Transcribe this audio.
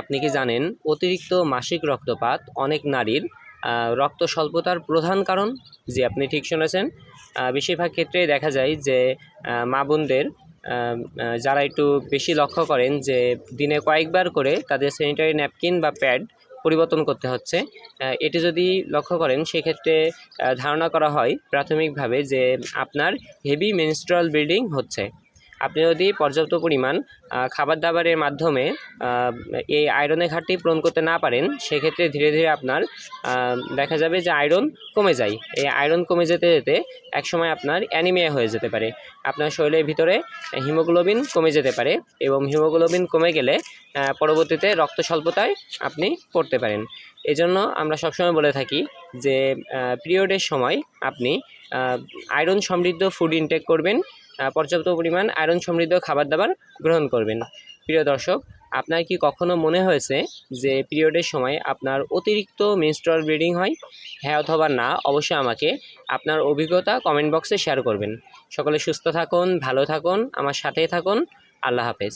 আপনি কি জানেন অতিরিক্ত মাসিক রক্তপাত অনেক নারীর রক্ত স্বল্পতার প্রধান কারণ? জি, আপনি ঠিক শুনেছেন। বেশিরভাগ ক্ষেত্রেই দেখা যায় যে মা বোনদের যারা একটু বেশি লক্ষ্য করেন যে দিনে কয়েকবার করে তাদের স্যানিটারি ন্যাপকিন বা প্যাড পরিবর্তন করতে হচ্ছে। এটি যদি লক্ষ্য করেন সেক্ষেত্রে ধারণা করা হয় প্রাথমিকভাবে যে আপনার হেভি মেনস্ট্রুয়াল ব্লিডিং হচ্ছে। আপনি যদি পর্যাপ্ত পরিমাণ খাবার দাবারের মাধ্যমে এই আয়রনের ঘাটতি পূরণ করতে না পারেন, সেক্ষেত্রে ধীরে ধীরে আপনার দেখা যাবে যে আয়রন কমে যায়। এই আয়রন কমে যেতে যেতে একসময় আপনার অ্যানিমিয়া হয়ে যেতে পারে। আপনার শরীরের ভিতরে হিমোগ্লোবিন কমে যেতে পারে এবং হিমোগ্লোবিন কমে গেলে পরবর্তীতে রক্ত স্বল্পতায় আপনি পড়তে পারেন। এজন্য আমরা সবসময় বলে থাকি যে পিরিয়ডের সময় আপনি আয়রন সমৃদ্ধ ফুড ইনটেক করবেন, পর্যাপ্ত পরিমাণ আয়রন সমৃদ্ধ খাবার দাবার গ্রহণ করবেন। প্রিয় দর্শক, আপনার কি কখনো মনে হয়েছে যে পিরিয়ডের সময় আপনার অতিরিক্ত মেনস্ট্রুয়াল ব্লিডিং হয়? হ্যাঁ অথবা না, অবশ্যই আমাকে আপনার অভিজ্ঞতা কমেন্ট বক্সে শেয়ার করবেন। সকলে সুস্থ থাকুন, ভালো থাকুন, আমার সাথেই থাকুন। আল্লাহ হাফেজ।